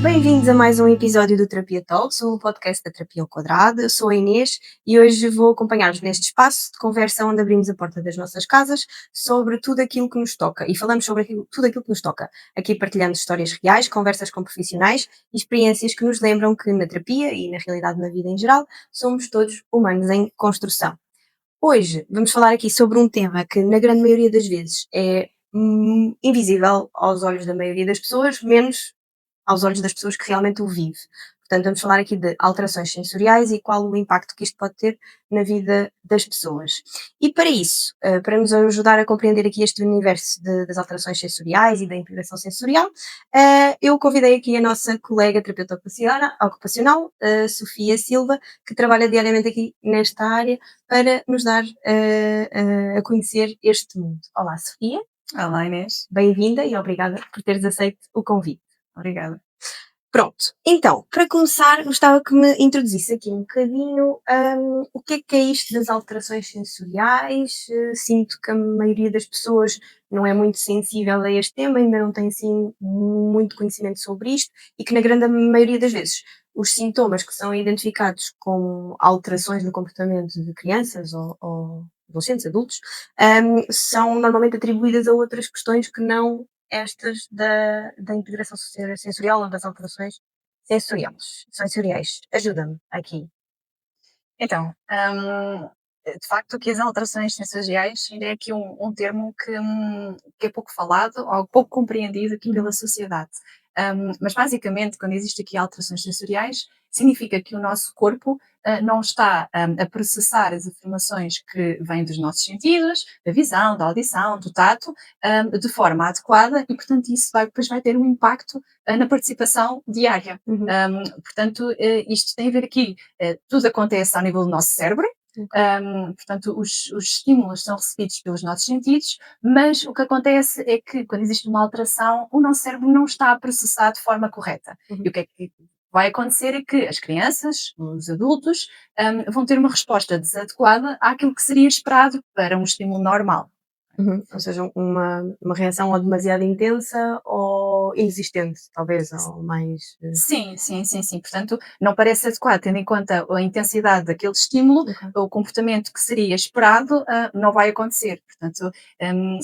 Bem-vindos a mais um episódio do Terapia Talks, o podcast da Terapia ao Quadrado. Eu sou a Inês e hoje vou acompanhar-vos neste espaço de conversa onde abrimos a porta das nossas casas sobre tudo aquilo que nos toca e falamos sobre tudo aquilo que nos toca. Aqui partilhando histórias reais, conversas com profissionais e experiências que nos lembram que na terapia e na realidade na vida em geral somos todos humanos em construção. Hoje vamos falar aqui sobre um tema que na grande maioria das vezes é invisível aos olhos da maioria das pessoas, menos aos olhos das pessoas que realmente o vivem. Portanto, vamos falar aqui de alterações sensoriais e qual o impacto que isto pode ter na vida das pessoas. E para isso, para nos ajudar a compreender aqui este universo das alterações sensoriais e da integração sensorial, eu convidei aqui a nossa colega terapeuta ocupacional, Sofia Silva, que trabalha diariamente aqui nesta área, para nos dar a conhecer este mundo. Olá, Sofia. Olá, Inês. Bem-vinda e obrigada por teres aceito o convite. Obrigada. Pronto, então, para começar, gostava que me introduzisse aqui um bocadinho o que é isto das alterações sensoriais. Sinto que a maioria das pessoas não é muito sensível a este tema, ainda não tem assim muito conhecimento sobre isto e que na grande maioria das vezes os sintomas que são identificados como alterações no comportamento de crianças ou adolescentes, adultos, são normalmente atribuídas a outras questões que não estas da integração sensorial ou das alterações sensoriais. Ajuda-me aqui. Então, de facto que as alterações sensoriais ainda é aqui um termo que é pouco falado ou pouco compreendido aqui pela sociedade. Mas basicamente, quando existe aqui alterações sensoriais, significa que o nosso corpo não está a processar as informações que vêm dos nossos sentidos, da visão, da audição, do tato, de forma adequada e, portanto, isso depois vai ter um impacto na participação diária. Uhum. Portanto, isto tem a ver aqui, tudo acontece ao nível do nosso cérebro. Portanto, os estímulos são recebidos pelos nossos sentidos, mas o que acontece é que quando existe uma alteração, o nosso cérebro não está a processar de forma correta. Uhum. E o que é que vai acontecer é que as crianças, os adultos, vão ter uma resposta desadequada àquilo que seria esperado para um estímulo normal. Uhum. Ou seja, uma reação ou demasiado intensa ou inexistente, talvez, ou mais. Sim, sim, sim, sim. Portanto, não parece adequado, tendo em conta a intensidade daquele estímulo, Ok. o comportamento que seria esperado não vai acontecer. Portanto,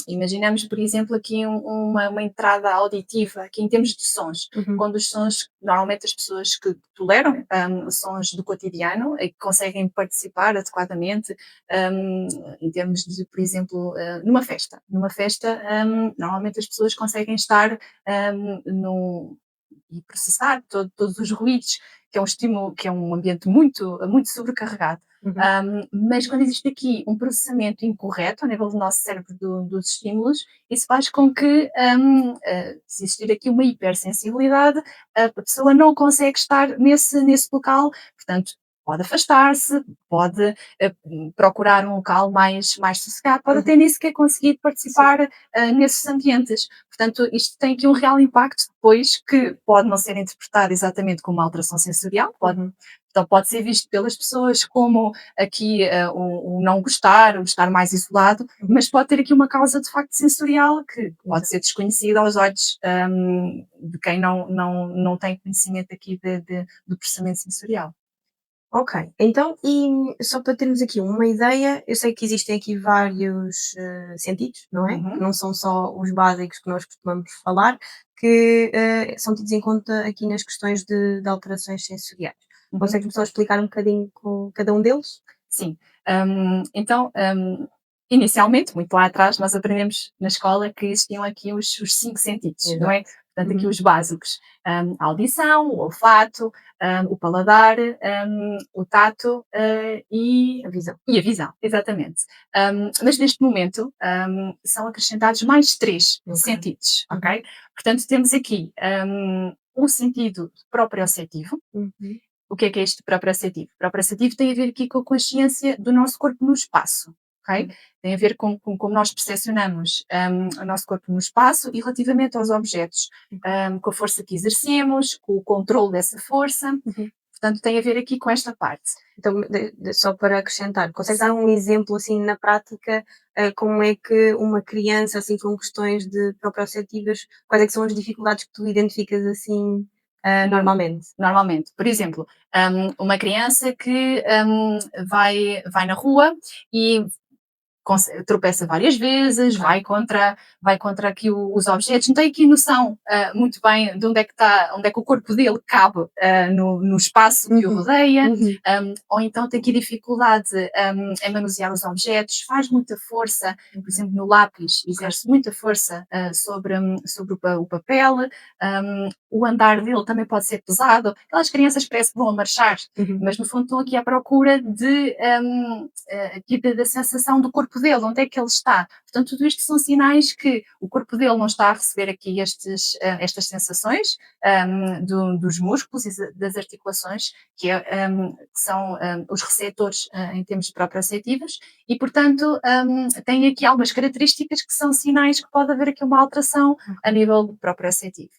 imaginamos, por exemplo, aqui uma entrada auditiva, aqui em termos de sons, Uhum. quando os sons, normalmente as pessoas que toleram sons do cotidiano e que conseguem participar adequadamente, um, em termos de, por exemplo, numa festa. Numa festa, normalmente as pessoas conseguem estar e processar todos os ruídos, que é um estímulo, que é um ambiente muito sobrecarregado. Uhum. Mas quando existe aqui um processamento incorreto ao nível do nosso cérebro dos estímulos, isso faz com que, se existir aqui uma hipersensibilidade, a pessoa não consegue estar nesse local, portanto, pode afastar-se, pode procurar um local mais sossegado, pode Uhum. até nem sequer conseguir participar nesses ambientes. Portanto, isto tem aqui um real impacto depois que pode não ser interpretado exatamente como uma alteração sensorial, Uhum. então pode ser visto pelas pessoas como aqui um não gostar, um estar mais isolado, mas pode ter aqui uma causa de facto sensorial que pode ser desconhecida aos olhos de quem não tem conhecimento aqui do processamento sensorial. Ok, então, e só para termos aqui uma ideia, eu sei que existem aqui vários sentidos, não é? Que Uhum. não são só os básicos que nós costumamos falar, que são tidos em conta aqui nas questões de alterações sensoriais. Uhum. Consegues-me só explicar um bocadinho com cada um deles? Sim. Então, inicialmente, muito lá atrás, nós aprendemos na escola que existiam aqui os 5 sentidos, não é? Portanto, aqui Uhum. os básicos, a audição, o olfato, o paladar, o tato, A visão. e a visão, exatamente. Mas neste momento, são acrescentados mais 3 Ok. sentidos, Uhum. ok? Portanto, temos aqui, um sentido proprioceptivo. Uhum. O que é este proprioceptivo? Proprioceptivo tem a ver aqui com a consciência do nosso corpo no espaço, ok? Uhum. Tem a ver com como nós percepcionamos o nosso corpo no espaço e relativamente aos objetos, com a força que exercemos, com o controle dessa força. Uhum. Portanto, tem a ver aqui com esta parte. Então, só para acrescentar, consegues dar um exemplo assim na prática, como é que uma criança assim com questões de proprioceptivas, quais é que são as dificuldades que tu identificas assim normalmente? Normalmente. Por exemplo, uma criança que vai na rua e tropeça várias vezes, vai contra aqui os objetos, não tem aqui noção muito bem de onde é que está, onde é que o corpo dele cabe no espaço que o rodeia, ou então tem aqui dificuldade em manusear os objetos, faz muita força, por exemplo, no lápis, exerce muita força sobre o papel, o andar dele também pode ser pesado. Aquelas crianças parece que vão a marchar, mas no fundo estão aqui à procura aqui da sensação do corpo dele, onde é que ele está. Portanto, tudo isto são sinais que o corpo dele não está a receber aqui estas sensações dos músculos e das articulações, que são os receptores em termos proprioceptivos, e, portanto, tem aqui algumas características que são sinais que pode haver aqui uma alteração a nível proprioceptivo.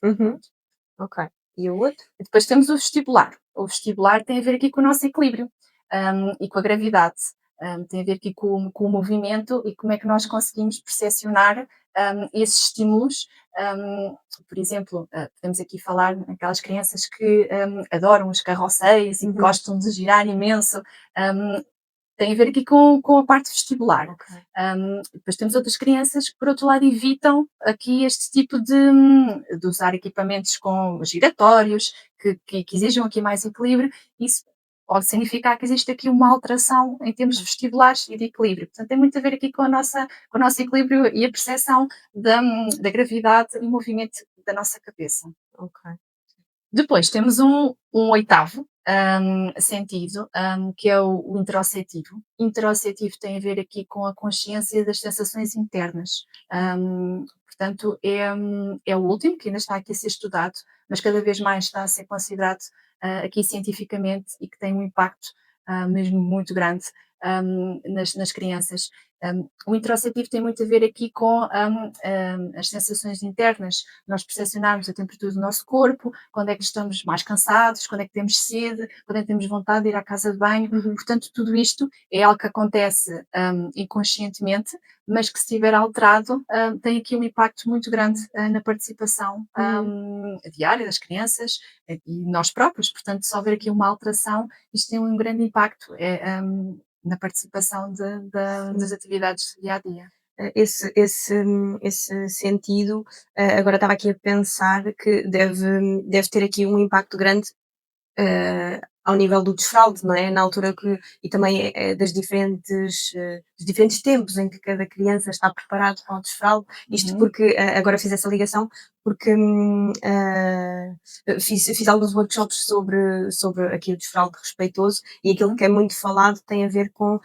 Ok. E o outro? E depois temos o vestibular. O vestibular tem a ver aqui com o nosso equilíbrio e com a gravidade. Tem a ver aqui com o movimento e como é que nós conseguimos percepcionar esses estímulos. Por exemplo, podemos aqui falar naquelas crianças que adoram os carrosséis e que gostam de girar imenso. Tem a ver aqui com a parte vestibular. Ok. Depois temos outras crianças que, por outro lado, evitam aqui este tipo de usar equipamentos com giratórios, que exijam aqui mais equilíbrio. Isso pode significar que existe aqui uma alteração em termos vestibulares e de equilíbrio. Portanto, tem muito a ver aqui com o nosso equilíbrio e a percepção da gravidade e movimento da nossa cabeça. Ok. Depois temos um oitavo sentido, que é o interoceptivo. Interoceptivo tem a ver aqui com a consciência das sensações internas. Portanto, é o último, que ainda está aqui a ser estudado, mas cada vez mais está a ser considerado aqui cientificamente e que tem um impacto mesmo muito grande nas crianças. O interoceptivo tem muito a ver aqui com as sensações internas, nós percepcionarmos a temperatura do nosso corpo, quando é que estamos mais cansados, quando é que temos sede, quando é que temos vontade de ir à casa de banho. Portanto, tudo isto é algo que acontece inconscientemente, mas que, se estiver alterado, tem aqui um impacto muito grande na participação diária das crianças e nós próprios. Portanto, se houver aqui uma alteração, isto tem um grande impacto na participação das atividades do dia a dia. Esse sentido, agora estava aqui a pensar que deve ter aqui um impacto grande ao nível do desfralde, não é? Na altura que, e também dos diferentes tempos em que cada criança está preparado para o desfralde, isto porque, agora fiz essa ligação, porque fiz alguns workshops sobre aqui o desfralde respeitoso, e aquilo que é muito falado tem a ver com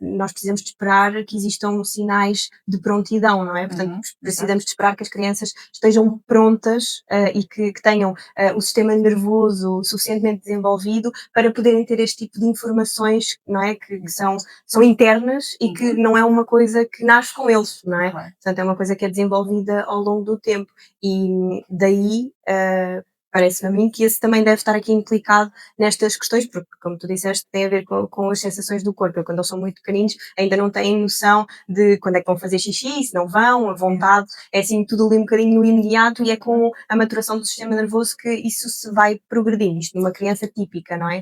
nós precisamos de esperar que existam sinais de prontidão, não é? Portanto, precisamos de esperar que as crianças estejam prontas e que tenham o sistema nervoso suficientemente desenvolvido para poderem ter este tipo de informações, não é? Que são internas e que não é uma coisa que nasce com eles, não é? Portanto, é uma coisa que é desenvolvida ao longo do tempo, e daí parece-me a mim que esse também deve estar aqui implicado nestas questões, porque, como tu disseste, tem a ver com as sensações do corpo. Quando eles são muito pequeninos, ainda não têm noção de quando é que vão fazer xixi, se não vão, a vontade, é assim tudo ali um bocadinho no imediato, e é com a maturação do sistema nervoso que isso se vai progredindo, isto numa criança típica, não é?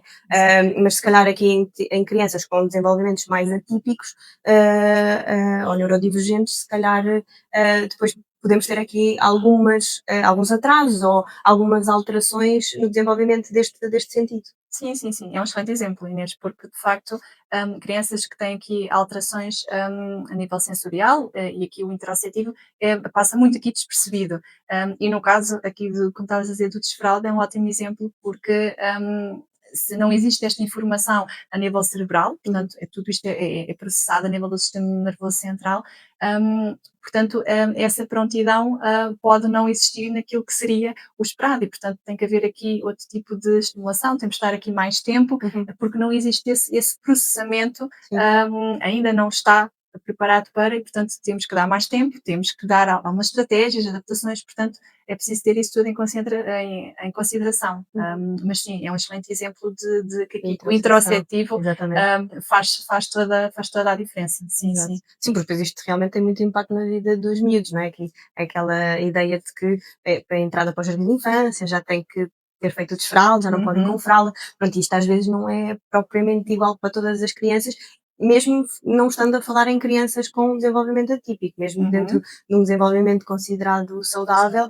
Mas se calhar aqui em crianças com desenvolvimentos mais atípicos ou neurodivergentes, se calhar depois podemos ter aqui alguns atrasos ou algumas alterações no desenvolvimento deste sentido. Sim, sim, sim, é um excelente exemplo, Inês, porque, de facto, crianças que têm aqui alterações a nível sensorial, e aqui o interoceptivo passa muito aqui despercebido. E no caso aqui, como estavas a dizer, do desfralde, é um ótimo exemplo, porque se não existe esta informação a nível cerebral, portanto, tudo isto é processado a nível do sistema nervoso central, portanto, essa prontidão pode não existir naquilo que seria o esperado, e, portanto, tem que haver aqui outro tipo de estimulação, temos de estar aqui mais tempo, porque não existe esse processamento, ainda não está preparado para, e portanto temos que dar mais tempo, temos que dar algumas estratégias, adaptações, portanto é preciso ter isso tudo em consideração. Mas sim, é um excelente exemplo de que aqui o Introspecção, introspectivo exatamente. faz toda a diferença. Sim, Exato. sim. Sim, porque depois isto realmente tem muito impacto na vida dos miúdos, não é? Que é aquela ideia de que para a entrada para o jardim de infância já tem que ter feito o desfraldo, já não podem com Uhum, fralda. Pronto, isto às vezes não é propriamente igual para todas as crianças, mesmo não estando a falar em crianças com um desenvolvimento atípico, mesmo dentro uhum. de um desenvolvimento considerado saudável,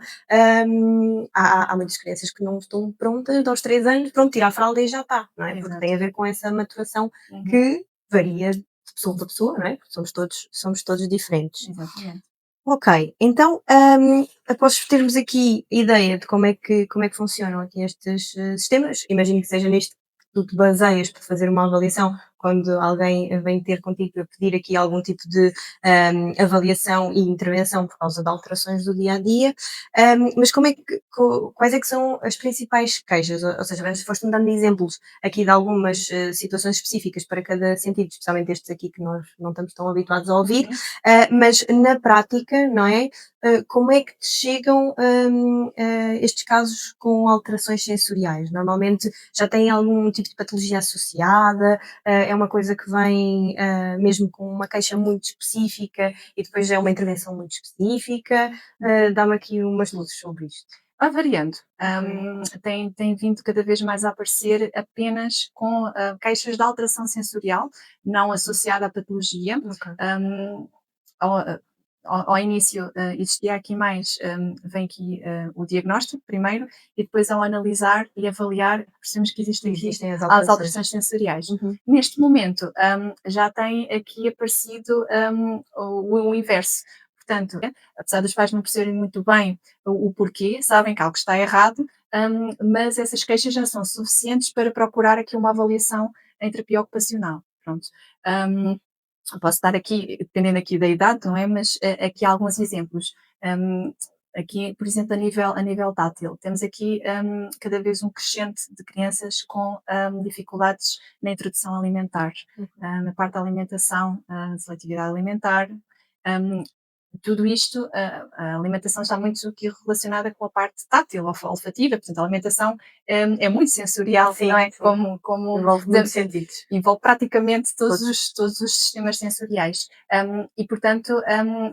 há muitas crianças que não estão prontas, aos 3 anos, pronto, tira a fralda e já está, não é? Porque tem Exato. a ver com essa maturação Uhum, que varia de pessoa para pessoa, não é? Porque somos todos diferentes. exatamente. Ok, então, após termos aqui ideia de como é que funcionam aqui estes, sistemas, imagino que seja nisto que tu te baseias para fazer uma avaliação quando alguém vem ter contigo para pedir aqui algum tipo de, avaliação e intervenção por causa de alterações do dia a dia, mas como é que quais é que são as principais queixas? Ou seja, foste-me dando exemplos aqui de algumas, situações específicas para cada sentido, especialmente estes aqui que nós não estamos tão habituados a ouvir, Uhum. mas na prática, não é? Como é que te chegam estes casos com alterações sensoriais? Normalmente já têm algum tipo de patologia associada? É uma coisa que vem mesmo com uma queixa muito específica e depois é uma intervenção muito específica? Dá-me aqui umas luzes sobre isto. Vai variando. Ok. Tem vindo cada vez mais a aparecer apenas com queixas de alteração sensorial, não associada à patologia. Ok. Hum, ao, ao início existia aqui mais, vem aqui o diagnóstico primeiro, e depois ao analisar e avaliar, percebemos que existe aqui Existem as as alterações. alterações sensoriais. Uhum. Neste momento, já tem aqui aparecido o inverso. Portanto, apesar dos pais não perceberem muito bem o porquê, sabem que algo está errado, mas essas queixas já são suficientes para procurar aqui uma avaliação em terapia ocupacional. Pronto. Um, Posso dar aqui, dependendo aqui da idade, não é? Mas aqui há alguns exemplos. Um, Aqui, por exemplo, a nível tátil, temos aqui cada vez um crescente de crianças com dificuldades na introdução alimentar, Uhum. na parte da alimentação, seletividade alimentar. Um, Tudo isto, a alimentação está muito aqui relacionada com a parte tátil, olfativa, portanto, a alimentação é muito sensorial, não Sim, é? sim. Como Envolve muitos sentidos. envolve praticamente todos Todos. os sistemas sensoriais. E, portanto,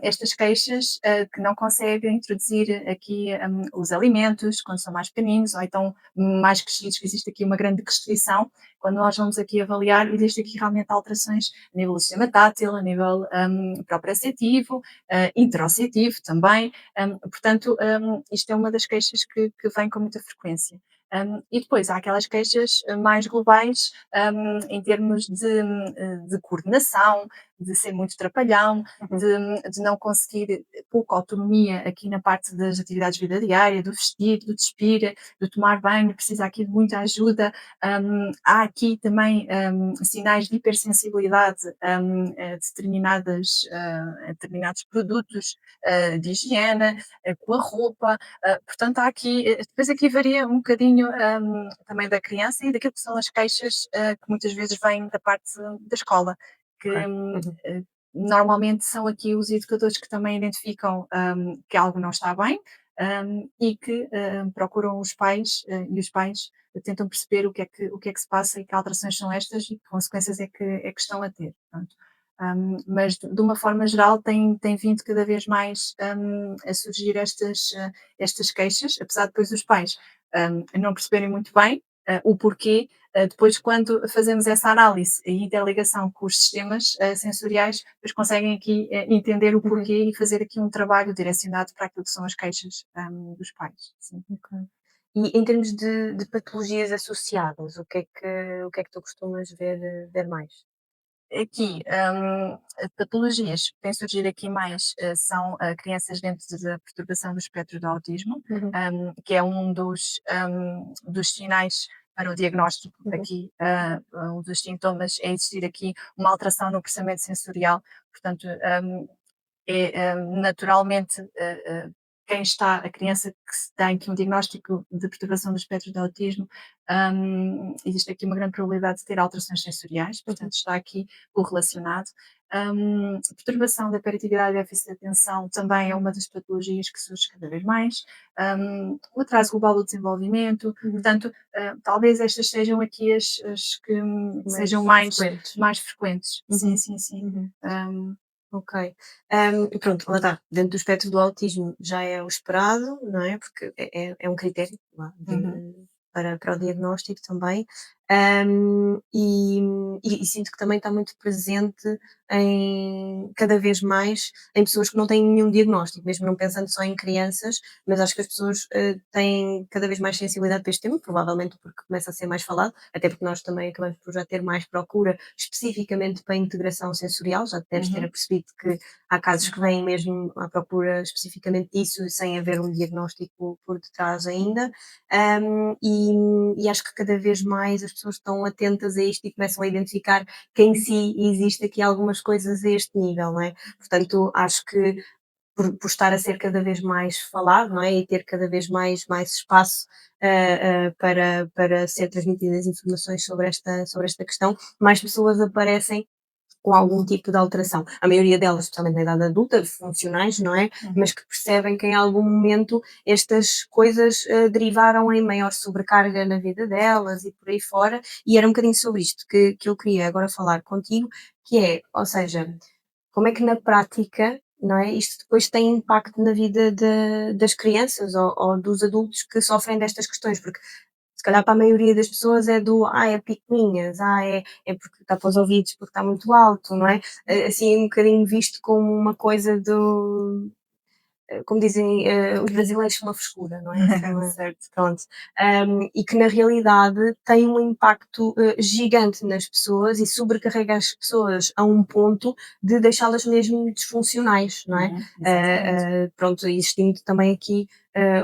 estas queixas que não conseguem introduzir aqui os alimentos quando são mais pequeninos, ou então mais crescidos, que existe aqui uma grande restrição, quando nós vamos aqui avaliar, existe aqui realmente alterações a nível do sistema tátil, a nível proprioceptivo, interoceptivo também. Portanto, isto é uma das queixas que vem com muita frequência. E depois há aquelas queixas mais globais, em termos de coordenação, de ser muito trapalhão, Uhum. de não conseguir pouca autonomia aqui na parte das atividades de vida diária, do vestir, do despir, do tomar banho, precisa aqui de muita ajuda. Há aqui também sinais de hipersensibilidade a determinados produtos de higiene, com a roupa. Portanto, há aqui, depois aqui varia um bocadinho também da criança e daquilo que são as queixas que muitas vezes vêm da parte da escola, que Ok. Uhum. normalmente são aqui os educadores que também identificam que algo não está bem, e que procuram os pais, e os pais tentam perceber o que é que se passa e que alterações são estas e que consequências é que estão a ter. Pronto. Mas de uma forma geral tem vindo cada vez mais a surgir estas queixas, apesar de depois os pais não perceberem muito bem o porquê. Depois, quando fazemos essa análise e interligação com os sistemas sensoriais, depois conseguem aqui entender o Uhum. porquê e fazer aqui um trabalho direcionado para aquilo que são as queixas dos pais. Sim. Ok. E em termos de patologias associadas, o que é que tu costumas ver mais? Aqui, patologias que têm surgido aqui mais são crianças dentro da perturbação do espectro do autismo, Uhum. que é um dos sinais para o diagnóstico. Uhum. Aqui, um dos sintomas é existir aqui uma alteração no processamento sensorial, portanto, naturalmente a criança que se tem aqui um diagnóstico de perturbação do espectro do autismo, existe aqui uma grande probabilidade de ter alterações sensoriais, Uhum. portanto está aqui correlacionado. Perturbação da hiperatividade e déficit de atenção também é uma das patologias que surge cada vez mais. O atraso global do desenvolvimento. Portanto, talvez estas sejam aqui as que sejam mais frequentes. mais frequentes. Sim, sim, sim. Uhum. Hum, Ok. E pronto, lá está. Dentro do espectro do autismo já é o esperado, não é? Porque é um critério lá uhum, para o diagnóstico também. E sinto que também está muito presente em cada vez mais em pessoas que não têm nenhum diagnóstico, mesmo não pensando só em crianças, mas acho que as pessoas têm cada vez mais sensibilidade para este tema, provavelmente porque começa a ser mais falado, até porque nós também acabamos por já ter mais procura especificamente para a integração sensorial, já deves ter uhum. apercebido que há casos Sim. que vêm mesmo à procura especificamente disso, sem haver um diagnóstico por detrás ainda. E acho que cada vez mais as pessoas estão atentas a isto e começam a identificar que em si existe aqui algumas coisas a este nível, não é? Portanto, acho que por estar a ser cada vez mais falado, não é? E ter cada vez mais espaço para ser transmitidas informações sobre esta questão, mais pessoas aparecem com algum tipo de alteração. A maioria delas, especialmente na idade adulta, funcionais, não é? Uhum. Mas que percebem que em algum momento estas coisas derivaram em maior sobrecarga na vida delas e por aí fora. E era um bocadinho sobre isto que eu queria agora falar contigo, que é, ou seja, como é que na prática, não é, isto depois tem impacto na vida das crianças ou dos adultos que sofrem destas questões, porque se calhar para a maioria das pessoas é é picuinhas, é porque está para os ouvidos, porque está muito alto, não é? Assim, um bocadinho visto como uma coisa como dizem, os brasileiros são uma frescura, não é? Certo. Pronto. E que na realidade tem um impacto gigante nas pessoas e sobrecarrega as pessoas a um ponto de deixá-las mesmo disfuncionais, não é? Exatamente. Pronto, existindo também aqui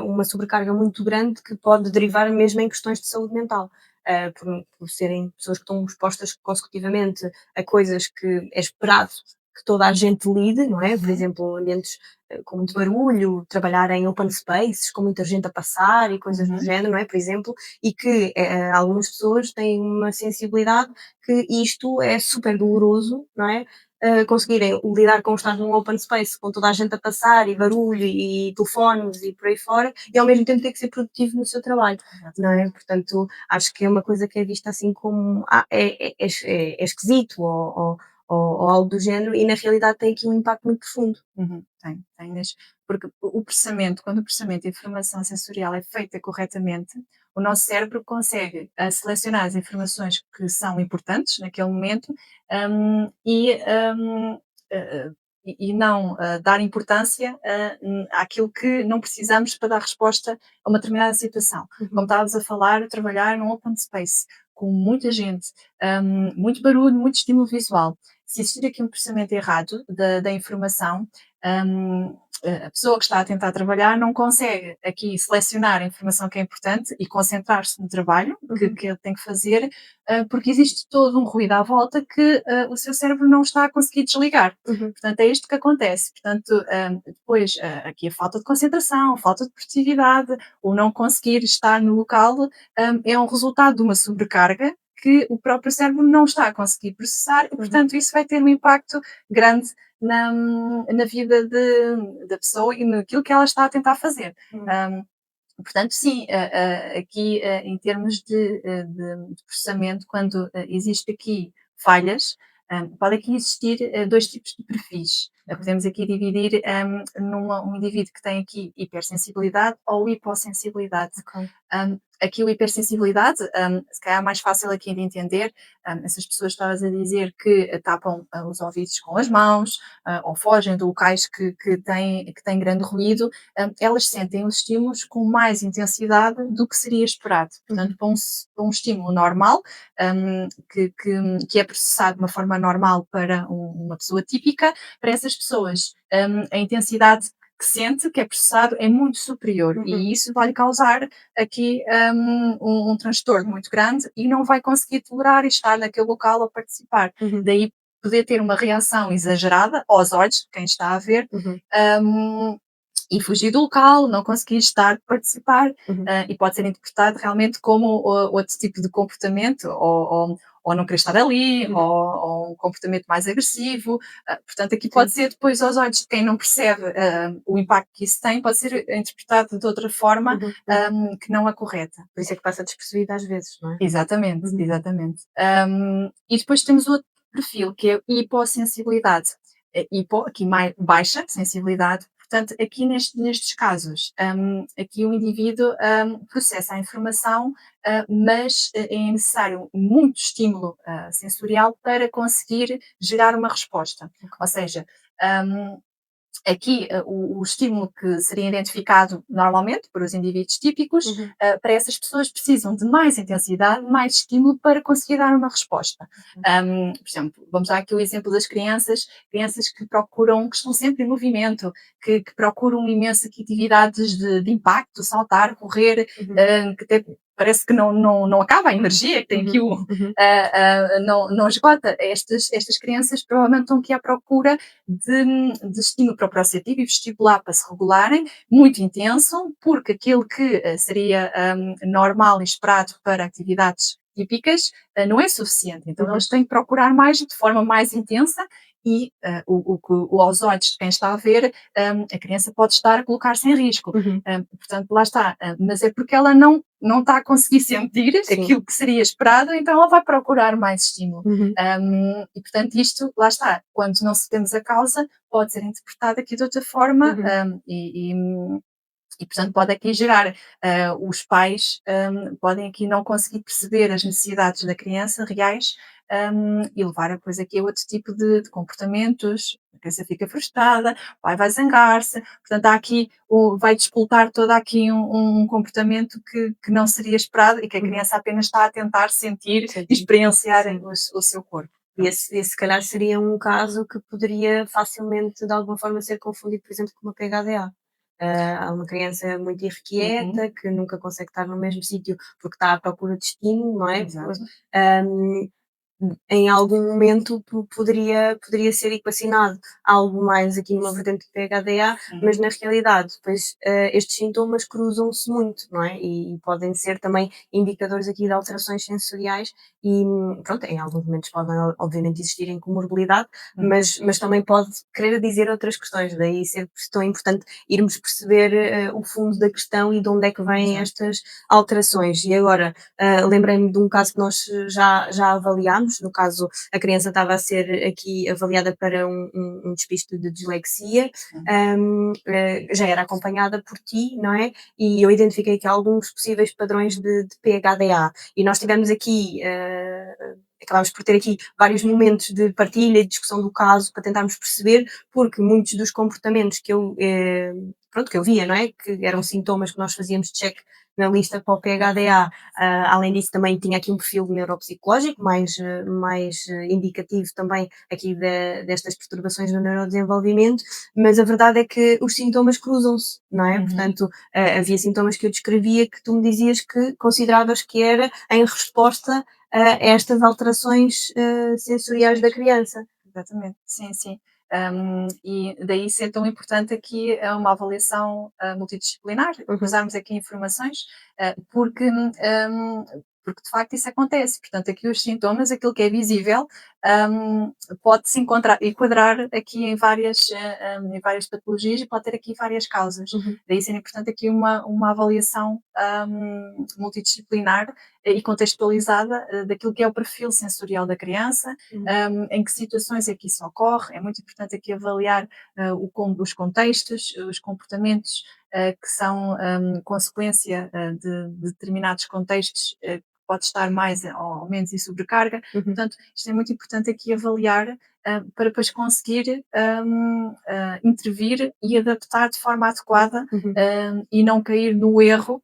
uma sobrecarga muito grande que pode derivar mesmo em questões de saúde mental. Por serem pessoas que estão expostas consecutivamente a coisas que é esperado que toda a gente lide, não é? Por Uhum. exemplo, ambientes com muito barulho, trabalhar em open spaces, com muita gente a passar e coisas do Uhum. género, não é? Por exemplo, e que algumas pessoas têm uma sensibilidade que isto é super doloroso, não é? Conseguirem lidar com estar num open space com toda a gente a passar e barulho e telefones e por aí fora e ao mesmo tempo ter que ser produtivo no seu trabalho, não é? Exatamente. Portanto, acho que é uma coisa que é vista assim como é esquisito ou algo do género e na realidade tem aqui um impacto muito profundo. Uhum. Tem mesmo. Porque o processamento, quando o processamento de informação sensorial é feita corretamente, o nosso cérebro consegue selecionar as informações que são importantes naquele momento e, eh, e não dar importância àquilo que não precisamos para dar resposta a uma determinada situação. Como Uhum, estavas a falar, trabalhar num open space com muita gente, muito barulho, muito estímulo visual. Se existir aqui um processamento errado da informação, hum, a pessoa que está a tentar trabalhar não consegue aqui selecionar a informação que é importante e concentrar-se no trabalho uhum, que ele tem que fazer, porque existe todo um ruído à volta que o seu cérebro não está a conseguir desligar. uhum, Portanto, é isto que acontece. Portanto, depois aqui a falta de concentração, a falta de produtividade, o não conseguir estar no local, é um resultado de uma sobrecarga que o próprio cérebro não está a conseguir processar e, uhum, portanto, isso vai ter um impacto grande na vida da pessoa e naquilo que ela está a tentar fazer. uhum, Um, Portanto, sim, aqui em termos de processamento, quando existe aqui falhas, pode aqui existir dois tipos de perfis. Podemos aqui dividir um indivíduo que tem aqui hipersensibilidade ou hipossensibilidade. ok. Aqui o hipersensibilidade, se calhar é mais fácil aqui de entender, essas pessoas que estavas a dizer que tapam os ouvidos com as mãos ou fogem de locais que têm grande ruído, elas sentem os estímulos com mais intensidade do que seria esperado. Portanto, Uhum, para um estímulo normal, que é processado de uma forma normal para uma pessoa típica, para essas pessoas, a intensidade que sente, que é processado, é muito superior uhum, e isso vai causar aqui um transtorno muito grande e não vai conseguir tolerar e estar naquele local a participar. uhum, Daí poder ter uma reação exagerada aos olhos de quem está a ver, uhum, um, e fugir do local, não conseguir estar, participar, uhum, e pode ser interpretado realmente como outro tipo de comportamento ou não querer estar ali, Uhum. ou um comportamento mais agressivo. Portanto, aqui Sim. pode ser depois aos olhos de quem não percebe o impacto que isso tem, pode ser interpretado de outra forma Uhum, uhum. que não a correta. Por isso é que passa despercebido às vezes, não é? Exatamente, Uhum. exatamente. E depois temos outro perfil que é a hipossensibilidade. Aqui mais baixa sensibilidade. Portanto, aqui nestes casos, aqui o indivíduo processa a informação, mas é necessário muito estímulo sensorial para conseguir gerar uma resposta. Ok. Ou seja, hum, aqui, o estímulo que seria identificado normalmente por os indivíduos típicos, Uhum. para essas pessoas precisam de mais intensidade, mais estímulo para conseguir dar uma resposta. Por exemplo, vamos dar aqui o exemplo das crianças, crianças que procuram, que estão sempre em movimento, que procuram imenso aqui atividades de impacto, saltar, correr, Uhum. que até parece que não acaba a energia, que tem aqui Uhum. o, Uhum. não esgota. Estas crianças provavelmente estão aqui à procura de estímulo proprioceptivo e vestibular para se regularem, muito intenso, porque aquilo que seria normal e esperado para atividades típicas não é suficiente. Então, Uhum. eles têm que procurar mais de forma mais intensa e aos olhos de quem está a ver, a criança pode estar a colocar-se em risco. Uhum. Portanto, lá está. Mas é porque ela não está a conseguir sentir Sim. aquilo que seria esperado, então ela vai procurar mais estímulo. Uhum. E portanto, isto, lá está, quando não sabemos a causa, pode ser interpretado aqui de outra forma, Uhum. e portanto pode aqui gerar, os pais podem aqui não conseguir perceber as necessidades da criança reais, e levar depois aqui a outro tipo de comportamentos, a criança fica frustrada, o pai vai zangar-se, portanto há aqui, vai despoltar todo aqui um comportamento que não seria esperado e que a Uhum. criança apenas está a tentar sentir e Sentir. experienciar Sim. o seu corpo. E esse se calhar seria um caso que poderia facilmente, de alguma forma, ser confundido, por exemplo, com uma PHDA. Há uma criança muito Uhum, irrequieta, que nunca consegue estar no mesmo sítio porque está à procura de estímulo, não é? exato. Hum, em algum momento poderia ser equacionado algo mais aqui numa vertente de PHDA, mas Uhum, na realidade depois, estes sintomas cruzam-se muito, não é? E podem ser também indicadores aqui de alterações sensoriais e, pronto, em alguns momentos podem obviamente existir em comorbilidade, uhum, mas também pode querer dizer outras questões, daí ser tão importante irmos perceber, o fundo da questão e de onde é que vêm exato. estas alterações. E agora, lembrei-me de um caso que nós já avaliámos, no caso a criança estava a ser aqui avaliada para um despiste de dislexia, Uhum, já era acompanhada por ti, não é? E eu identifiquei aqui alguns possíveis padrões de PHDA e nós tivemos aqui, acabámos por ter aqui vários momentos de partilha e discussão do caso para tentarmos perceber, porque muitos dos comportamentos pronto, que eu via, não é? Que eram sintomas que nós fazíamos check na lista para o PHDA. Além disso, também tinha aqui um perfil neuropsicológico mais indicativo também aqui destas perturbações do neurodesenvolvimento, mas a verdade é que os sintomas cruzam-se, não é? uhum. Portanto, havia sintomas que eu descrevia que tu me dizias que consideravas que era em resposta a estas alterações sensoriais da criança. Exatamente, sim, sim. E daí ser tão importante aqui uma avaliação multidisciplinar, Uhum, cruzarmos aqui informações, porque de facto isso acontece. Portanto, aqui os sintomas, aquilo que é visível, pode-se enquadrar aqui em várias patologias e pode ter aqui várias causas. uhum, Daí ser importante aqui uma avaliação multidisciplinar e contextualizada daquilo que é o perfil sensorial da criança, uhum, em que situações é que isso ocorre. É muito importante aqui avaliar os contextos, os comportamentos que são consequência de determinados contextos que pode estar mais ou menos em sobrecarga. uhum, Portanto, isto é muito importante aqui avaliar para depois conseguir intervir e adaptar de forma adequada uhum. e não cair no erro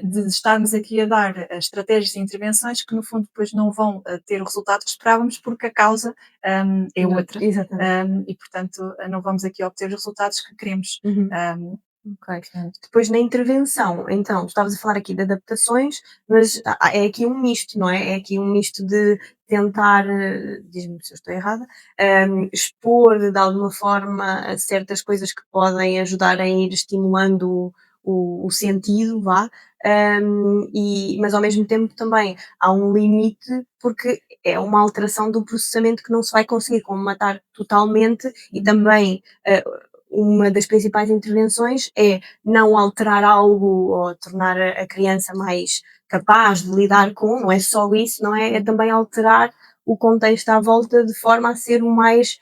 de estarmos aqui a dar estratégias e intervenções que no fundo depois não vão ter o resultado que esperávamos porque a causa é Exato, outra exatamente. e portanto não vamos aqui obter os resultados que queremos. Uhum. Um, Ok. portanto, Depois na intervenção, então, tu estavas a falar aqui de adaptações, mas é aqui um misto, não é? É aqui um misto de tentar, diz-me se eu estou errada, expor de alguma forma certas coisas que podem ajudar a ir estimulando o sentido, vá, mas ao mesmo tempo também há um limite, porque é uma alteração do processamento que não se vai conseguir colmatar totalmente e também uma das principais intervenções é não alterar algo ou tornar a criança mais capaz de lidar com, não é só isso, não é? É também alterar o contexto à volta de forma a ser o mais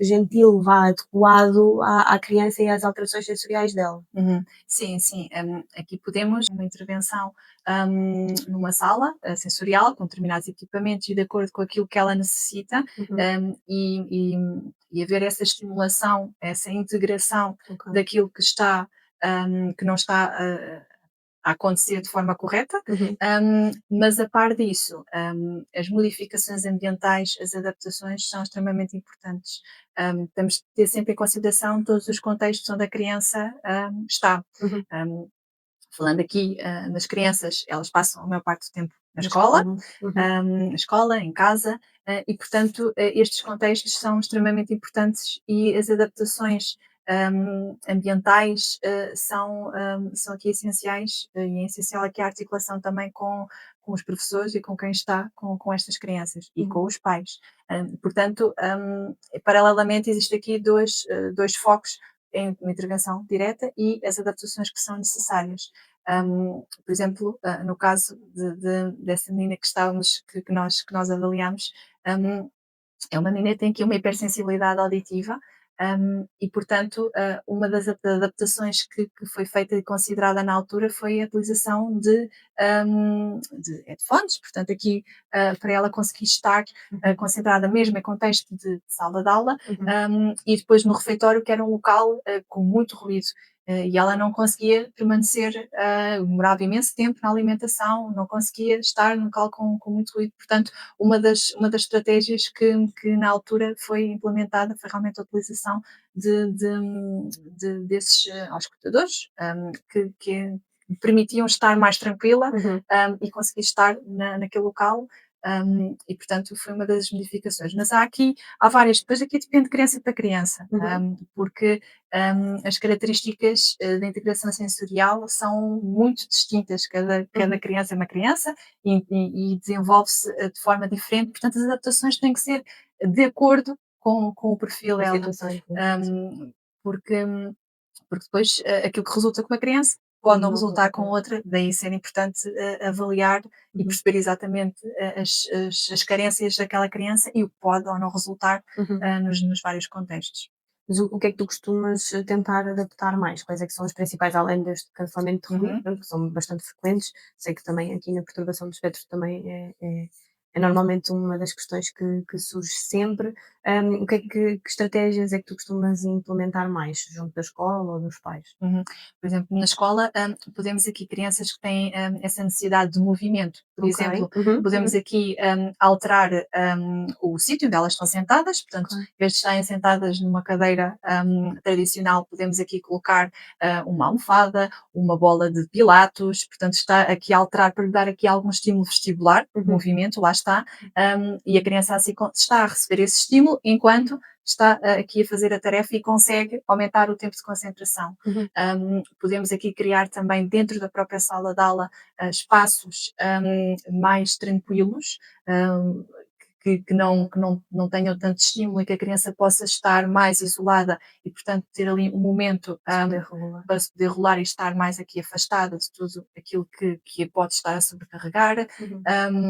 gentil, vá, adequado à criança e às alterações sensoriais dela. Sim, sim. Aqui podemos uma intervenção numa sala sensorial com determinados equipamentos e de acordo com aquilo que ela necessita e haver essa estimulação, essa integração Ok. daquilo que não está a acontecer de forma correta, mas a par disso, as modificações ambientais, as adaptações são extremamente importantes. Temos de ter sempre em consideração todos os contextos onde a criança está. Uhum. Um, Falando aqui nas crianças, elas passam a maior parte do tempo na Na escola, escola. Uhum. na escola, em casa, e portanto estes contextos são extremamente importantes e as adaptações ambientais são aqui essenciais e é essencial aqui a articulação também com os professores e com quem está com estas crianças e com Uhum. os pais. Portanto, paralelamente existe aqui dois focos em uma intervenção direta e as adaptações que são necessárias. Por exemplo, no caso dessa menina que nós avaliamos, um, é uma menina que tem aqui uma hipersensibilidade auditiva, e portanto, uma das adaptações que foi feita e considerada na altura foi a utilização de headphones, portanto aqui, para ela conseguir estar, concentrada mesmo em contexto de sala de aula, Uhum. e depois no refeitório que era um local, com muito ruído. E ela não conseguia permanecer, demorava imenso tempo na alimentação, não conseguia estar num local com muito ruído. Portanto, uma das estratégias que na altura foi implementada foi realmente a utilização desses auscultadores que permitiam estar mais tranquila Uhum. e conseguir estar naquele local. E portanto foi uma das modificações. Mas há várias, depois aqui depende de criança para criança, Uhum. porque as características da integração sensorial são muito distintas, cada Uhum. criança é uma criança e desenvolve-se de forma diferente, portanto as adaptações têm que ser de acordo com o perfil As dela, situações, sim. um, porque, porque depois aquilo que resulta com uma criança pode Pode não não resultar resultar com com outra, daí ser importante avaliar e Uhum. perceber exatamente as carências daquela criança e o que pode ou não resultar Uhum. nos vários contextos. Mas o que é que tu costumas tentar adaptar mais? Quais é que são as principais, além deste cancelamento de ruído, Uhum. pronto, que são bastante frequentes? Sei que também aqui na perturbação do espectro também é normalmente uma das questões que surge sempre. O que é que estratégias é que tu costumas implementar mais junto da escola ou dos pais? Uhum. Por exemplo, na escola, podemos aqui crianças que têm essa necessidade de movimento. Por Ok. exemplo, Uhum. podemos Uhum. aqui alterar o sítio onde elas estão sentadas, portanto, Ok. em vez de estarem sentadas numa cadeira tradicional, podemos aqui colocar uma almofada, uma bola de pilates, portanto, está aqui a alterar para lhe dar aqui algum estímulo vestibular, Uhum. movimento, lá está, e a criança assim está a receber esse estímulo enquanto está aqui a fazer a tarefa e consegue aumentar o tempo de concentração. Uhum. Podemos aqui criar também dentro da própria sala de aula espaços mais tranquilos, um, que não tenham tanto estímulo e que a criança possa estar mais isolada e, portanto, ter ali um momento Se puder regular. para se poder rolar e estar mais aqui afastada de tudo aquilo que a pode estar a sobrecarregar. Uhum.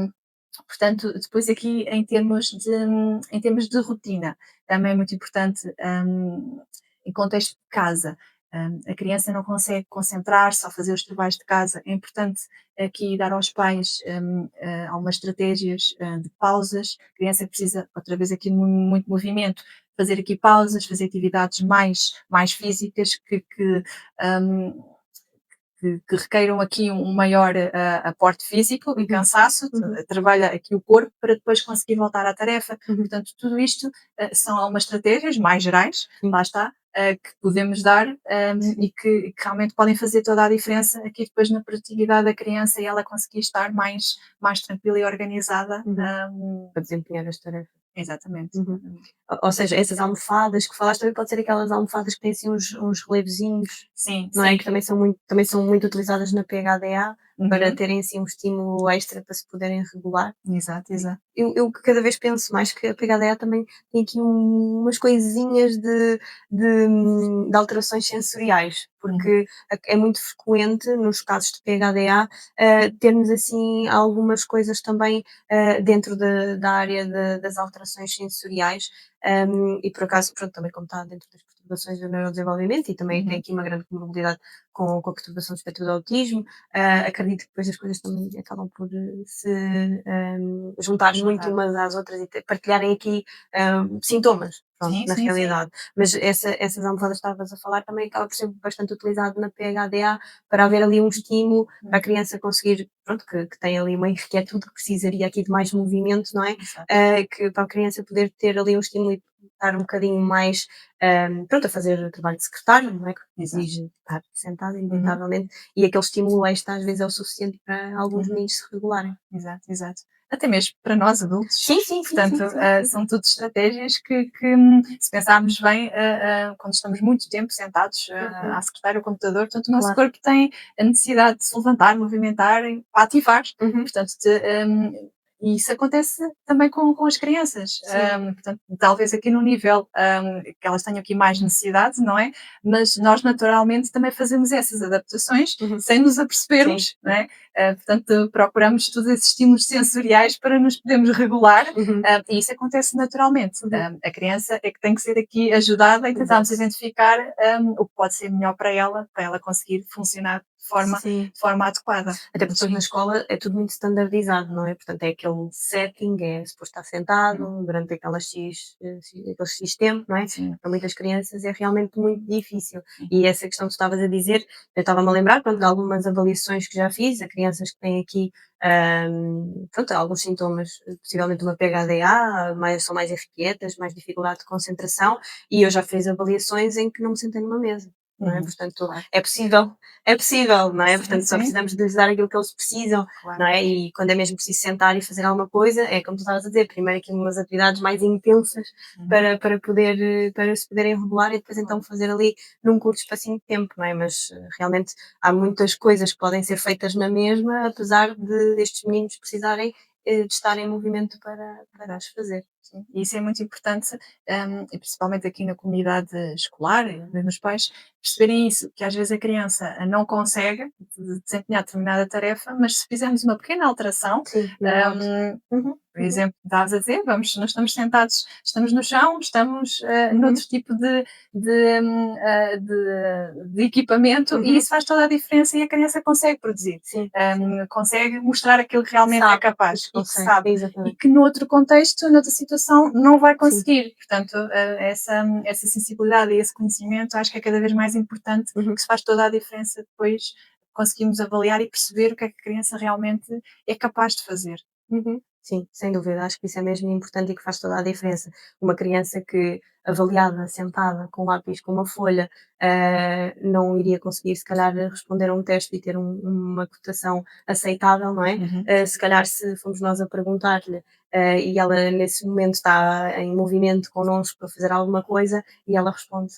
Um, Portanto, depois aqui em termos de rotina, também é muito importante, em contexto de casa, a criança não consegue concentrar-se ao fazer os trabalhos de casa, é importante aqui dar aos pais, algumas estratégias, de pausas, a criança precisa, outra vez aqui muito movimento, fazer aqui pausas, fazer atividades mais físicas hum, que requeiram aqui um maior aporte físico e Uhum. cansaço, Uhum. trabalha aqui o corpo para depois conseguir voltar à tarefa. Uhum. Portanto, tudo isto são algumas estratégias mais gerais, Sim. lá está, que podemos dar Sim. e que realmente podem fazer toda a diferença aqui depois na produtividade da criança e ela conseguir estar mais tranquila e organizada Uhum. Para desempenhar as tarefas. Exatamente. Uhum. Ou seja, essas almofadas que falaste também pode ser aquelas almofadas que têm assim uns relevozinhos, Sim, não é? sim. Que também são muito utilizadas na PHDA para Uhum. terem assim um estímulo extra para se poderem regular. Exato, exato. Eu cada vez penso mais que a PHDA também tem aqui umas coisinhas de alterações sensoriais, Uhum. porque é muito frequente nos casos de PHDA, termos assim algumas coisas também, dentro da área das alterações sensoriais, e por acaso, pronto, também como está dentro das perturbações do neurodesenvolvimento e também tem Uhum. aqui uma grande comorbilidade com a perturbação do espectro do autismo, acredito que depois as coisas também acabam por se juntar muito Juntar. umas às outras e partilharem aqui sintomas, pronto, Sim, na sim, sim. realidade. Mas essas almofadas que estavas a falar também acaba por ser bastante utilizado na PHDA para haver ali um estímulo para a Uhum. criança conseguir, pronto, que tem ali uma inquietude que precisaria aqui de mais movimento, não é? Exato. Que para a criança poder ter ali um estímulo e estar um bocadinho mais, pronto, a fazer o trabalho de secretário, não é? Que Exato. exige estar sentada, Uhum. inevitavelmente, e aquele estímulo extra às vezes é o suficiente para alguns Uhum. meninos se regularem. Exato, exato. Até mesmo para nós adultos. Sim, sim, sim, Portanto, sim, sim, sim. são tudo estratégias que, se pensarmos bem, quando estamos muito tempo sentados Uhum, à secretária ao computador, portanto, o nosso claro. corpo tem a necessidade de se levantar, movimentar, para ativar. Uhum, Portanto, e isso acontece também com as crianças. sim. Portanto, talvez aqui no nível que elas tenham aqui mais necessidade, não é? Mas nós naturalmente também fazemos essas adaptações Uhum, sem nos sim. apercebermos, não é? Portanto, procuramos todos esses estímulos sensoriais para nos podermos regular, Uhum, e isso acontece naturalmente. uhum, A criança é que tem que ser aqui ajudada e tentarmos exato. identificar o que pode ser melhor para ela conseguir funcionar Sim. de forma adequada. Até porque depois na escola é tudo muito standardizado, não é? Portanto, é aquele setting, é suposto estar sentado Hum, durante aquele X tempo, não é? sim, Para muitas crianças é realmente muito difícil. sim. E essa questão que tu estavas a dizer, eu estava-me a lembrar, pronto, de algumas avaliações que já fiz a crianças que têm aqui, pronto, alguns sintomas, possivelmente uma PHDA, são mais irrequietas, mais dificuldade de concentração, e eu já fiz avaliações em que não me sentei numa mesa. Não é? Uhum, Portanto, claro. é possível, não é? Sim, Portanto, só sim, precisamos de lhes dar aquilo que eles precisam, não claro. é? E quando é mesmo preciso sentar e fazer alguma coisa, é como tu estavas a dizer, primeiro aqui umas atividades mais intensas Uhum, para se poderem regular e depois então claro. fazer ali num curto espacinho de tempo, não é? Mas realmente há muitas coisas que podem ser feitas na mesma, apesar de estes meninos precisarem de estar em movimento para as fazer. Sim, e isso é muito importante, e principalmente aqui na comunidade escolar, e mesmo os pais, perceberem isso, que às vezes a criança não consegue desempenhar determinada tarefa, mas se fizermos uma pequena alteração, Sim, no modo. hum, Uhum, por uhum, exemplo, estavas a dizer, nós estamos sentados, estamos no chão, estamos uhum, noutro tipo de equipamento e uhum. isso faz toda a diferença e a criança consegue produzir, Sim, sim. consegue mostrar aquilo que Que realmente é sabe, e que capaz e que consegue. sabe e Exatamente. que noutro contexto, noutra situação, não vai Sim. conseguir. Portanto, essa sensibilidade e esse conhecimento acho que é cada vez mais importante, Uhum, que se faz toda a diferença depois conseguimos avaliar e perceber o que é que a criança realmente é capaz de fazer. uhum. Sim, sem dúvida. Acho que isso é mesmo importante e que faz toda a diferença. Uma criança que, avaliada, sentada, com lápis, com uma folha, não iria conseguir, se calhar, responder a um teste e ter uma cotação aceitável, não é? Uhum, Se calhar, se fomos nós a perguntar-lhe, e ela nesse momento está em movimento connosco para fazer alguma coisa e ela responde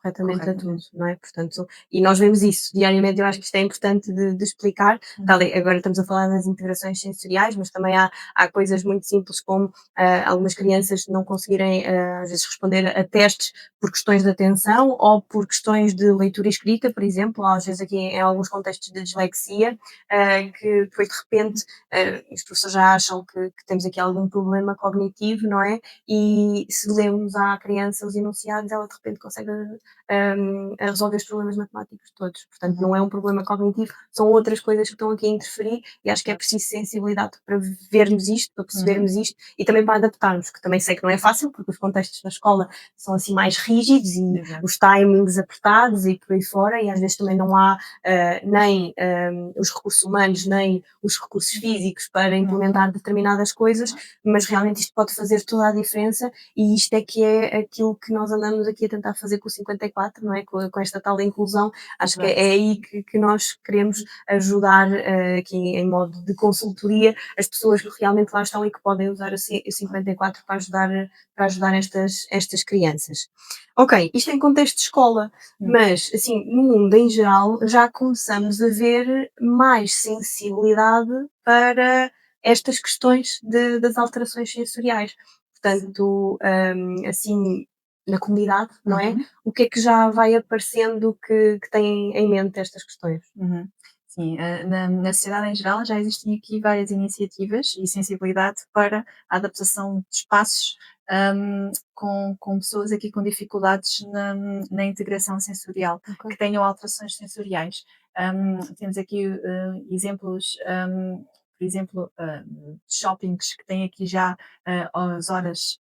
corretamente a tudo, corretamente. não é? Portanto, e nós vemos isso diariamente, eu acho que isto é importante de explicar. Uhum, Agora estamos a falar das integrações sensoriais, mas também há coisas muito simples como algumas crianças não conseguirem às vezes responder a testes por questões de atenção ou por questões de leitura e escrita, por exemplo, às vezes aqui em alguns contextos de dislexia, que depois de repente os professores já acham que temos aqui algum problema cognitivo, não é? E se lemos à criança os enunciados, ela de repente consegue a resolver os problemas matemáticos todos. Portanto, uhum, não é um problema cognitivo, são outras coisas que estão aqui a interferir e acho que é preciso sensibilidade para vermos isto, para uhum, percebermos isto e também para adaptarmos, que também sei que não é fácil, porque os contextos da escola são assim mais rígidos e exato. os timings apertados e por aí fora, e às vezes também não há nem os recursos humanos, nem os recursos físicos para Uhum, implementar determinadas coisas, mas realmente isto pode fazer toda a diferença e isto é que é aquilo que nós andamos aqui a tentar fazer com o 50 54, não é? Com esta tal inclusão, acho que Exato. é aí que nós queremos ajudar, aqui em modo de consultoria, as pessoas que realmente lá estão e que podem usar o 54 para ajudar estas crianças. Ok, isto em contexto de escola, Hum. mas assim, no mundo em geral, já começamos a ver mais sensibilidade para estas questões das alterações sensoriais. Portanto, assim, na comunidade, não é? Uhum. O que é que já vai aparecendo que têm em mente estas questões? Uhum. Sim, na sociedade em geral já existem aqui várias iniciativas e sensibilidade para a adaptação de espaços, com pessoas aqui com dificuldades na integração sensorial, que Ok. tenham alterações sensoriais. Temos aqui, exemplos, por exemplo, shoppings que têm aqui já, as horas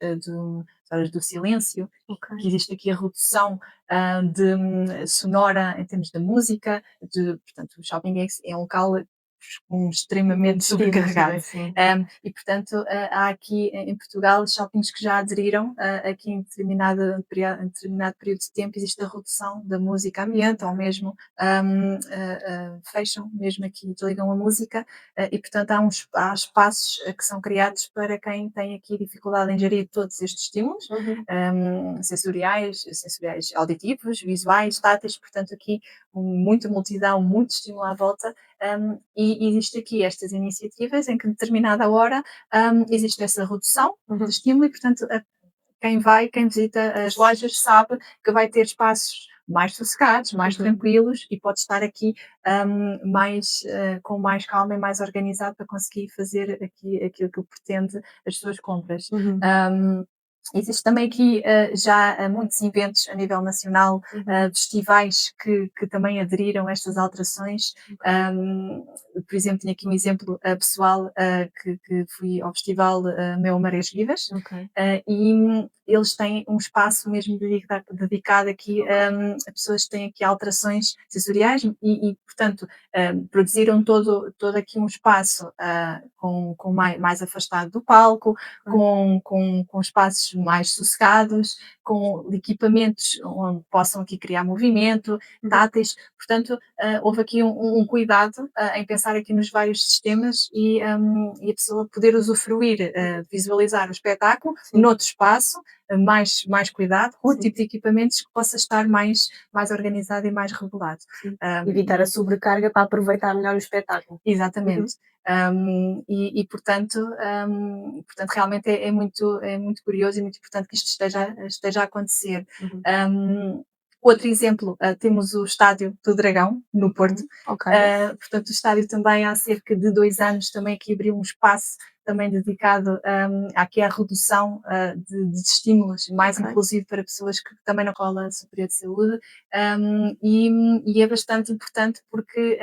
do silêncio, Ok. que existe aqui a redução, sonora em termos da música, portanto, o shopping é um local extremamente sobrecarregado. Sim. E, portanto, há aqui em Portugal shoppings que já aderiram, aqui em em determinado período de tempo, existe a redução da música ambiente, ou mesmo fecham, mesmo aqui desligam a música, e, portanto, há espaços que são criados para quem tem aqui dificuldade em gerir todos estes estímulos, Uhum. sensoriais auditivos, visuais, táteis, portanto, aqui muita multidão, muito estímulo à volta, e existe aqui estas iniciativas em que, determinada hora, existe essa redução de Uhum. estímulo e, portanto, quem visita as lojas sabe que vai ter espaços mais sossegados, mais Uhum. tranquilos e pode estar aqui com mais calma e mais organizado para conseguir fazer aqui aquilo que pretende as suas compras. Uhum. Um, Existe também aqui já muitos eventos a nível nacional, Uhum. festivais que também aderiram a estas alterações. Ok. Por exemplo, tenho aqui um exemplo pessoal que fui ao festival Meu Marés Vivas, Ok. e eles têm um espaço mesmo dedicado aqui a pessoas que têm aqui alterações sensoriais portanto, produziram todo aqui um espaço com mais afastado do palco, com espaços mais sossegados, com equipamentos onde possam aqui criar movimento, Uhum. táteis. Portanto, houve aqui um cuidado em pensar aqui nos vários sistemas e a pessoa poder usufruir, visualizar o espetáculo Sim. noutro espaço, mais cuidado, com outro Sim. tipo de equipamentos que possa estar mais organizado e mais regulado. Sim. E Evitar a sobrecarga para aproveitar melhor o espetáculo. Uhum. exatamente. Portanto, realmente é muito curioso e muito importante que isto esteja a acontecer. Uhum. Outro exemplo, temos o Estádio do Dragão, no Porto. Ok. Portanto, o estádio também há cerca de 2 anos também aqui abriu um espaço também dedicado aqui à redução de estímulos, mais Ok. inclusive para pessoas que também na Escola Superior de Saúde. E é bastante importante porque,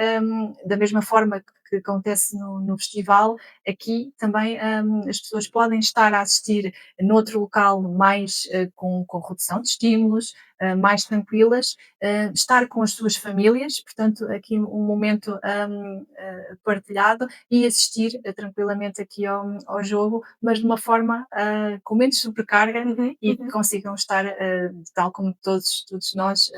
da mesma forma que acontece no festival, aqui também as pessoas podem estar a assistir noutro local mais com redução de estímulos, mais tranquilas, estar com as suas famílias, portanto, aqui um momento partilhado e assistir tranquilamente aqui ao jogo, mas de uma forma com menos sobrecarga Uhum. e que Uhum. consigam estar, tal como todos nós,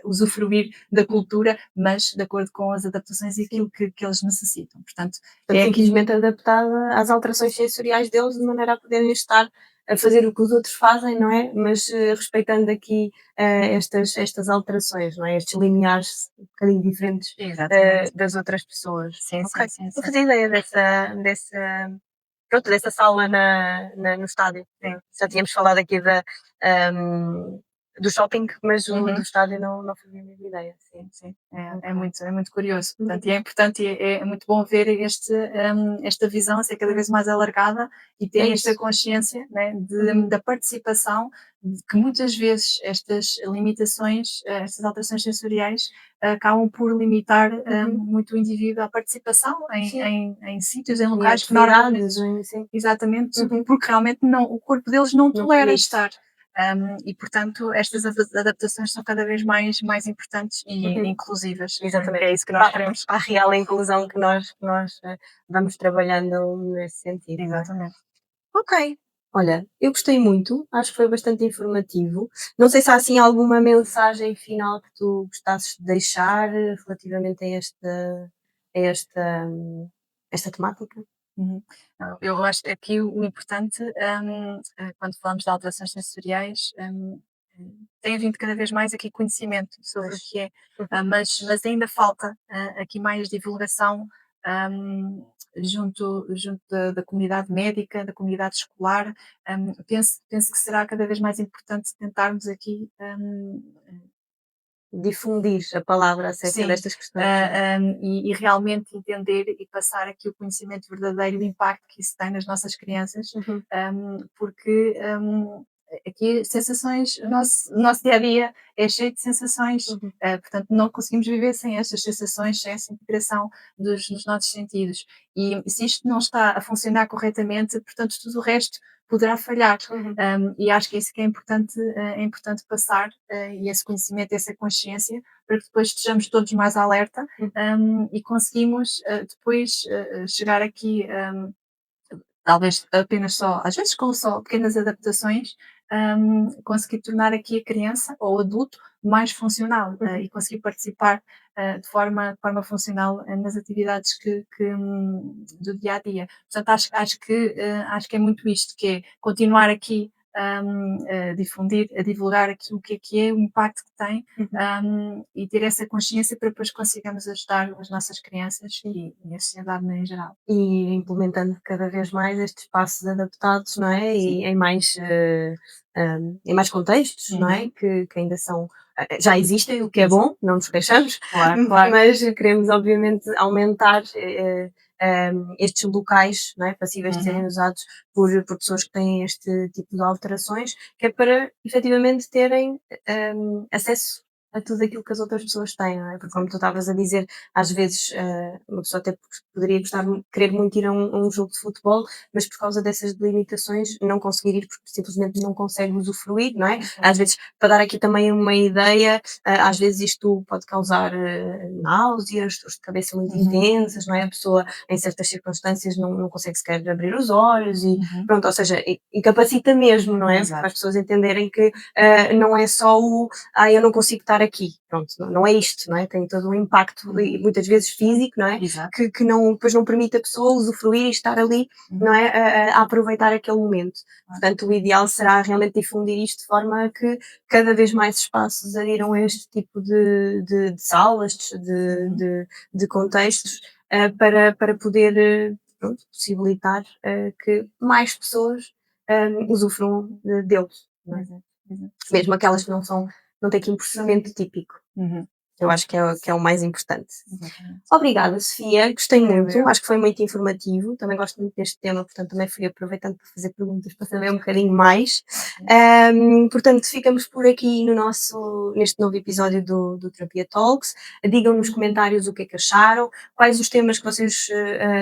usufruir da cultura, mas de acordo com as adaptações e Sim. aquilo que eles necessitam. Portanto, Portanto, é aqui. simplesmente adaptada às alterações sensoriais deles, de maneira a poderem estar a fazer o que os outros fazem, não é? Mas respeitando aqui estas alterações, não é? Estes limiares um bocadinho diferentes Exatamente. das outras pessoas. Sim, Ok. sim, sim, Não sim. fazia ideia pronto, dessa sala no estádio. Sim. Já tínhamos falado aqui ahm, do shopping, mas o do Uhum. estádio não fazia a mesma ideia. Sim. Sim, sim. Ok. É muito curioso. Uhum. Portanto, e é importante e é muito bom ver esta visão ser cada vez mais alargada e É terem esta isso. consciência, né, Uhum. da participação, de que muitas vezes estas limitações, estas alterações sensoriais, acabam por limitar Uhum. muito o indivíduo à participação Sim. em sítios, em Em locais que normalmente. atividades, sim. Exatamente, Uhum. porque realmente não, o corpo deles não Não tolera permite. estar. E, portanto, estas adaptações são cada vez mais importantes e Uhum. inclusivas. Exatamente. É isso que nós queremos. Para a real inclusão que nós vamos trabalhando nesse sentido, não é? Exatamente. Ok. Olha, eu gostei muito, acho que foi bastante informativo. Não sei se há assim alguma mensagem final que tu gostasses de deixar relativamente a esta temática? Uhum. Não, eu acho que aqui o importante, quando falamos de alterações sensoriais, tem vindo cada vez mais aqui conhecimento sobre o Pois. que é, Uhum. mas ainda falta aqui mais divulgação hum, junto da comunidade médica, da comunidade escolar. Penso que será cada vez mais importante tentarmos aqui Difundir a palavra acerca sim, destas questões, não é? e realmente entender e passar aqui o conhecimento verdadeiro do impacto que isso tem nas nossas crianças, Uhum, porque aqui sensações, o nosso dia a dia é cheio de sensações, uhum, portanto não conseguimos viver sem estas sensações, sem essa integração dos nossos sentidos. E se isto não está a funcionar corretamente, portanto tudo o resto poderá falhar. uhum, E acho que é isso que é importante passar, e esse conhecimento, essa consciência, para que depois estejamos todos mais alerta, uhum. e conseguimos depois chegar aqui, talvez apenas só, às vezes com só pequenas adaptações, conseguir tornar aqui a criança ou o adulto mais funcional Uhum. e conseguir participar de forma funcional nas atividades do dia a dia. Portanto, acho que é muito isto, que é continuar aqui a difundir, a divulgar aqui o que é, o impacto que tem, Uhum. e ter essa consciência para depois conseguirmos ajudar as nossas crianças Sim. e a sociedade em geral. E implementando cada vez mais estes passos adaptados, não é? Sim. E em mais contextos, não é? Uhum. Que ainda são, já existem, o que é bom, não nos queixamos, Claro, claro. mas queremos obviamente aumentar estes locais, não é? Passíveis de serem Uhum. usados por pessoas que têm este tipo de alterações, que é para efetivamente terem acesso a tudo aquilo que as outras pessoas têm, não é? Porque como tu estavas a dizer, às vezes uma pessoa até poderia gostar, querer muito ir a um jogo de futebol, mas por causa dessas delimitações não conseguir ir porque simplesmente não consegue usufruir, não é? Uhum. Às vezes, para dar aqui também uma ideia, às vezes isto pode causar náuseas, dores de cabeça muito Uhum. intensas, não é? A pessoa, em certas circunstâncias, não consegue sequer abrir os olhos e Uhum. pronto, ou seja, incapacita mesmo, não é? Para as Exato. pessoas entenderem que não é só eu não consigo estar aqui, pronto, não é isto, não é? Tem todo um impacto e Uhum. muitas vezes físico, não é? Exato. Que não, depois não permite a pessoa usufruir e estar ali, não Uhum. é? A aproveitar aquele momento. Claro. Portanto, o ideal será realmente difundir isto de forma a que cada vez mais espaços aderiram a este tipo de salas, Uhum. de contextos, para poder pronto, possibilitar que mais pessoas usufruam deles, não é? Exato. Exato. Mesmo aquelas que não têm aqui um processamento típico. Uhum. Eu acho que é o mais importante. Exatamente. Obrigada, Sofia, gostei Obrigada muito, eu. acho que foi muito informativo, também gosto muito deste tema, portanto também fui aproveitando para fazer perguntas para saber um bocadinho mais. Ok. Portanto, ficamos por aqui no neste novo episódio do Terapia Talks. Digam nos comentários o que é que acharam, quais os temas que vocês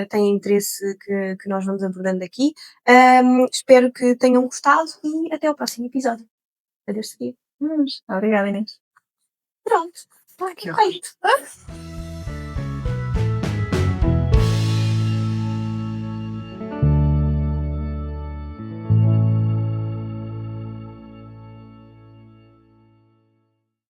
têm interesse que nós vamos abordando aqui. Espero que tenham gostado e até ao próximo episódio. Adeus, Sofia. Obrigada, Inês. Pronto, Ai, que horror. feito.